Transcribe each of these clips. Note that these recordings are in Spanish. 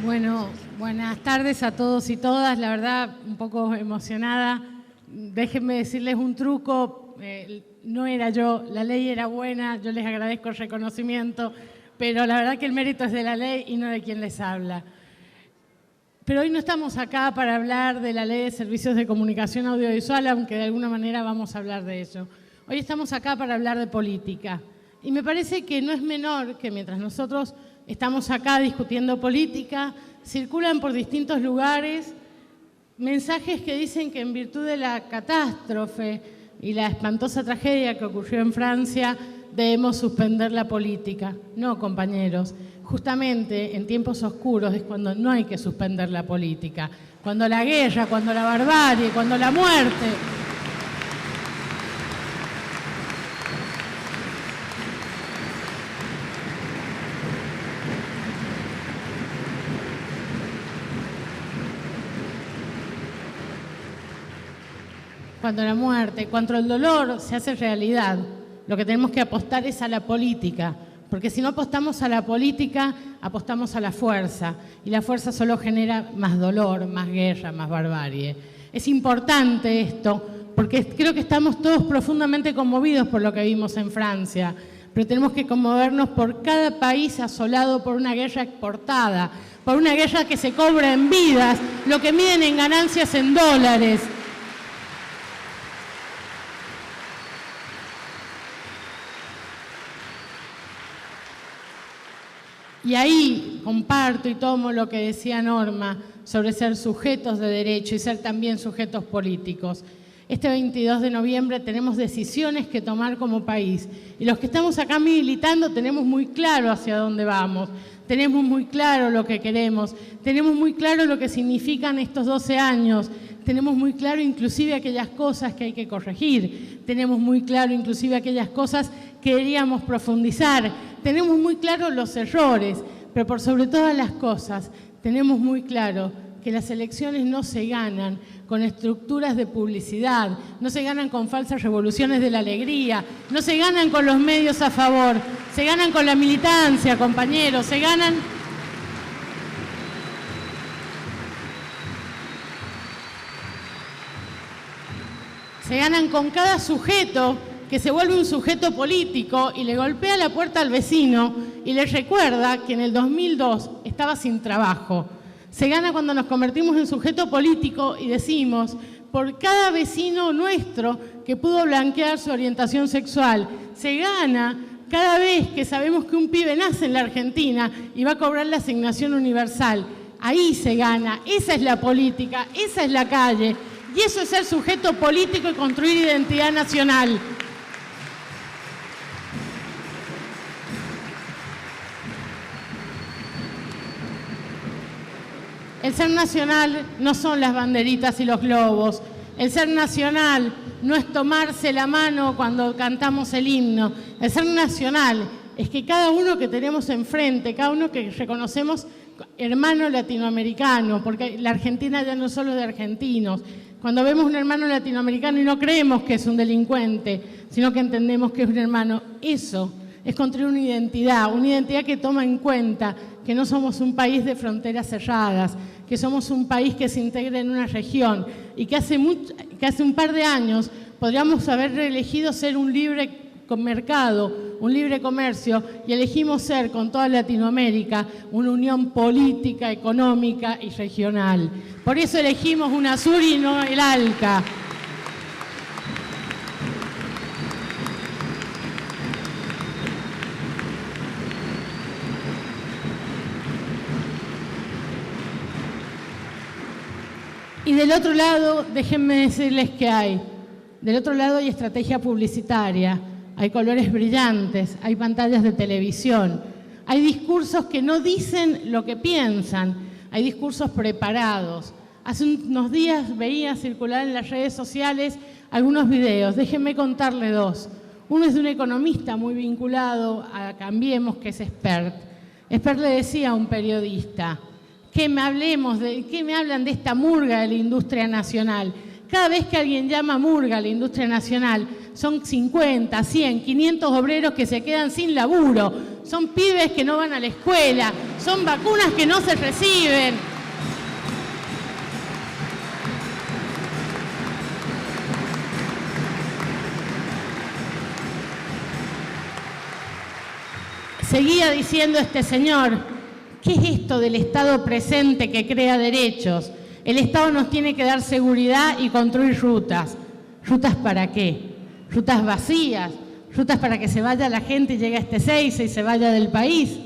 Bueno, buenas tardes a todos y todas. La verdad, un poco emocionada. Déjenme decirles un truco. No era yo, la ley era buena, yo les agradezco el reconocimiento, pero la verdad que el mérito es de la ley y no de quien les habla. Pero hoy no estamos acá para hablar de la Ley de Servicios de Comunicación Audiovisual, aunque de alguna manera vamos a hablar de ello. Hoy estamos acá para hablar de política. Y me parece que no es menor que mientras nosotros estamos acá discutiendo política, circulan por distintos lugares mensajes que dicen que en virtud de la catástrofe y la espantosa tragedia que ocurrió en Francia, debemos suspender la política. No, compañeros, justamente en tiempos oscuros es cuando no hay que suspender la política. Cuando la guerra, cuando la barbarie, cuando la muerte. Cuando la muerte, cuando el dolor se hace realidad, lo que tenemos que apostar es a la política, porque si no apostamos a la política, apostamos a la fuerza, y la fuerza solo genera más dolor, más guerra, más barbarie. Es importante esto, porque creo que estamos todos profundamente conmovidos por lo que vimos en Francia, pero tenemos que conmovernos por cada país asolado por una guerra exportada, por una guerra que se cobra en vidas, lo que miden en ganancias en dólares. Y ahí comparto y tomo lo que decía Norma sobre ser sujetos de derecho y ser también sujetos políticos. Este 22 de noviembre tenemos decisiones que tomar como país y los que estamos acá militando tenemos muy claro hacia dónde vamos, tenemos muy claro lo que queremos, tenemos muy claro lo que significan estos 12 años, tenemos muy claro inclusive aquellas cosas que hay que corregir, tenemos muy claro inclusive aquellas cosas que deberíamos profundizar, tenemos muy claro los errores, pero por sobre todas las cosas tenemos muy claro que las elecciones no se ganan con estructuras de publicidad, no se ganan con falsas revoluciones de la alegría, no se ganan con los medios a favor, se ganan con la militancia, compañeros, se ganan con cada sujeto que se vuelve un sujeto político y le golpea la puerta al vecino y le recuerda que en el 2002 estaba sin trabajo. Se gana cuando nos convertimos en sujeto político y decimos, por cada vecino nuestro que pudo blanquear su orientación sexual. Se gana cada vez que sabemos que un pibe nace en la Argentina y va a cobrar la asignación universal. Ahí se gana, esa es la política, esa es la calle. Y eso es ser sujeto político y construir identidad nacional. El ser nacional no son las banderitas y los globos. El ser nacional no es tomarse la mano cuando cantamos el himno. El ser nacional es que cada uno que tenemos enfrente, cada uno que reconocemos hermano latinoamericano, porque la Argentina ya no solo es de argentinos. Cuando vemos un hermano latinoamericano y no creemos que es un delincuente, sino que entendemos que es un hermano, eso es construir una identidad que toma en cuenta que no somos un país de fronteras cerradas, que somos un país que se integra en una región y que hace un par de años podríamos haber elegido ser un libre mercado, un libre comercio, y elegimos ser, con toda Latinoamérica, una unión política, económica y regional. Por eso elegimos UNASUR y no el ALCA. Y del otro lado, déjenme decirles que hay. Del otro lado hay estrategia publicitaria, hay colores brillantes, hay pantallas de televisión, hay discursos que no dicen lo que piensan, hay discursos preparados. Hace unos días veía circular en las redes sociales algunos videos, déjenme contarle dos. Uno es de un economista muy vinculado a Cambiemos, que es Espert. Espert le decía a un periodista, ¿qué me hablan de esta murga de la industria nacional? Cada vez que alguien llama murga a la industria nacional, son 50, 100, 500 obreros que se quedan sin laburo. son pibes que no van a la escuela, son vacunas que no se reciben. Seguía diciendo este señor, ¿qué es esto del Estado presente que crea derechos? El Estado nos tiene que dar seguridad y construir rutas. ¿Rutas para qué? Rutas vacías, rutas para que se vaya la gente y llegue a este Ezeiza y se vaya del país.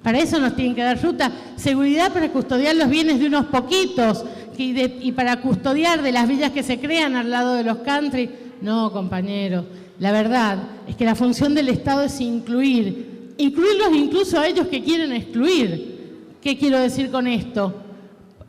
Para eso nos tienen que dar rutas. Seguridad para custodiar los bienes de unos poquitos y para custodiar de las villas que se crean al lado de los country. No, compañeros, la verdad es que la función del Estado es incluirlos incluso a ellos que quieren excluir. ¿Qué quiero decir con esto?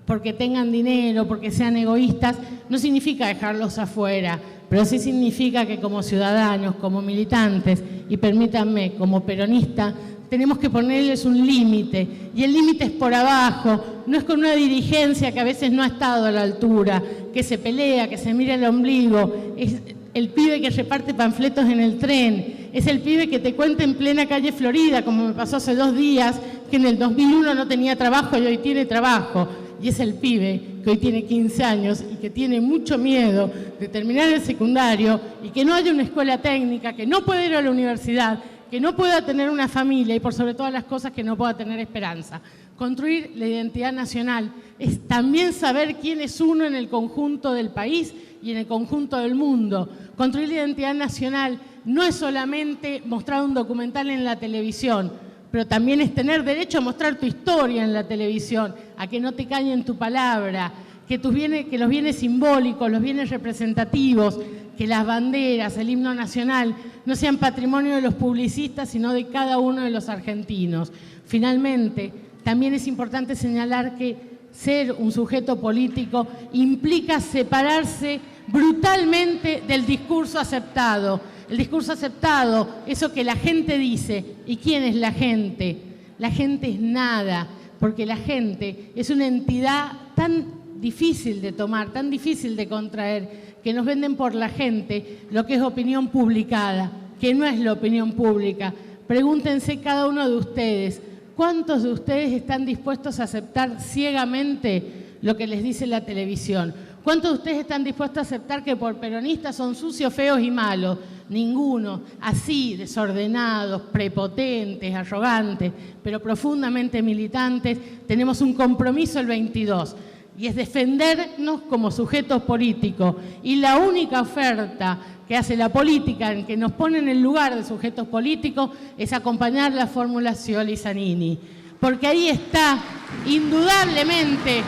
Porque tengan dinero, porque sean egoístas, no significa dejarlos afuera, pero sí significa que como ciudadanos, como militantes, y permítanme, como peronista, tenemos que ponerles un límite, y el límite es por abajo, no es con una dirigencia que a veces no ha estado a la altura, que se pelea, que se mira el ombligo, es el pibe que reparte panfletos en el tren, es el pibe que te cuenta en plena calle Florida, como me pasó hace 2 días, que en el 2001 no tenía trabajo y hoy tiene trabajo. Y es el pibe que hoy tiene 15 años y que tiene mucho miedo de terminar el secundario y que no haya una escuela técnica, que no pueda ir a la universidad, que no pueda tener una familia y por sobre todas las cosas que no pueda tener esperanza. Construir la identidad nacional es también saber quién es uno en el conjunto del país y en el conjunto del mundo. Construir la identidad nacional no es solamente mostrar un documental en la televisión, pero también es tener derecho a mostrar tu historia en la televisión, a que no te callen tu palabra, que los bienes simbólicos, los bienes representativos, que las banderas, el himno nacional, no sean patrimonio de los publicistas, sino de cada uno de los argentinos. Finalmente, también es importante señalar que ser un sujeto político implica separarse brutalmente del discurso aceptado. El discurso aceptado, eso que la gente dice. ¿Y quién es la gente? La gente es nada, porque la gente es una entidad tan difícil de tomar, tan difícil de contraer, que nos venden por la gente lo que es opinión publicada, que no es la opinión pública. Pregúntense cada uno de ustedes, ¿cuántos de ustedes están dispuestos a aceptar ciegamente lo que les dice la televisión? ¿Cuántos de ustedes están dispuestos a aceptar que por peronistas son sucios, feos y malos? Ninguno. Así, desordenados, prepotentes, arrogantes, pero profundamente militantes, tenemos un compromiso el 22, y es defendernos como sujetos políticos. Y la única oferta que hace la política, en que nos pone en el lugar de sujetos políticos, es acompañar la fórmula Scioli-Zanini. Porque ahí está, indudablemente,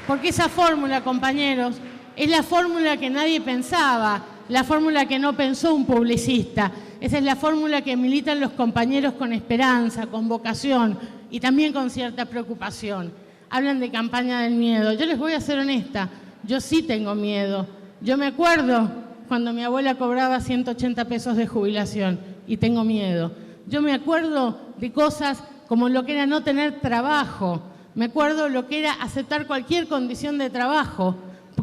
porque esa fórmula, compañeros, es la fórmula que nadie pensaba, la fórmula que no pensó un publicista. Esa es la fórmula que militan los compañeros con esperanza, con vocación y también con cierta preocupación. Hablan de campaña del miedo. Yo les voy a ser honesta, yo sí tengo miedo. Yo me acuerdo cuando mi abuela cobraba 180 pesos de jubilación y tengo miedo. Yo me acuerdo de cosas como lo que era no tener trabajo. Me acuerdo lo que era aceptar cualquier condición de trabajo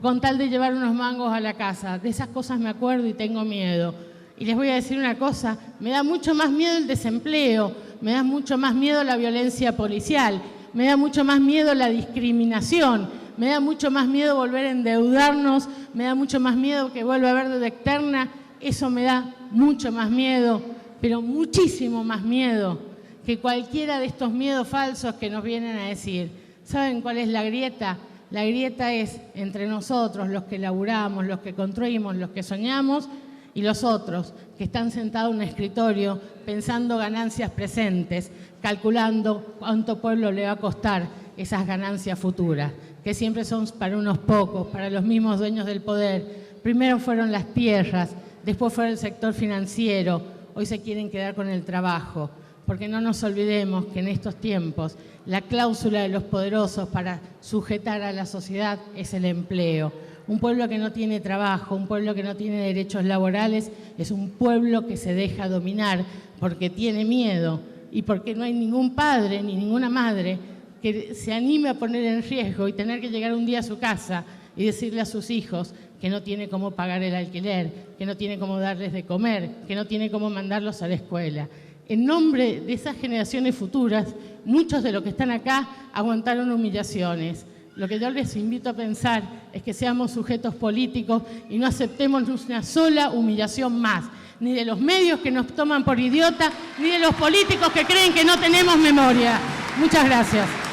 con tal de llevar unos mangos a la casa. De esas cosas me acuerdo y tengo miedo. Y les voy a decir una cosa, me da mucho más miedo el desempleo, me da mucho más miedo la violencia policial, me da mucho más miedo la discriminación, me da mucho más miedo volver a endeudarnos, me da mucho más miedo que vuelva a haber deuda externa. Eso me da mucho más miedo, pero muchísimo más miedo que cualquiera de estos miedos falsos que nos vienen a decir. ¿Saben cuál es la grieta? La grieta es entre nosotros, los que laburamos, los que construimos, los que soñamos, y los otros que están sentados en un escritorio pensando ganancias presentes, calculando cuánto pueblo le va a costar esas ganancias futuras, que siempre son para unos pocos, para los mismos dueños del poder. Primero fueron las tierras, después fue el sector financiero, hoy se quieren quedar con el trabajo. Porque no nos olvidemos que en estos tiempos la cláusula de los poderosos para sujetar a la sociedad es el empleo. Un pueblo que no tiene trabajo, un pueblo que no tiene derechos laborales, es un pueblo que se deja dominar porque tiene miedo y porque no hay ningún padre ni ninguna madre que se anime a poner en riesgo y tener que llegar un día a su casa y decirle a sus hijos que no tiene cómo pagar el alquiler, que no tiene cómo darles de comer, que no tiene cómo mandarlos a la escuela. En nombre de esas generaciones futuras, muchos de los que están acá aguantaron humillaciones. Lo que yo les invito a pensar es que seamos sujetos políticos y no aceptemos una sola humillación más, ni de los medios que nos toman por idiota, ni de los políticos que creen que no tenemos memoria. Muchas gracias.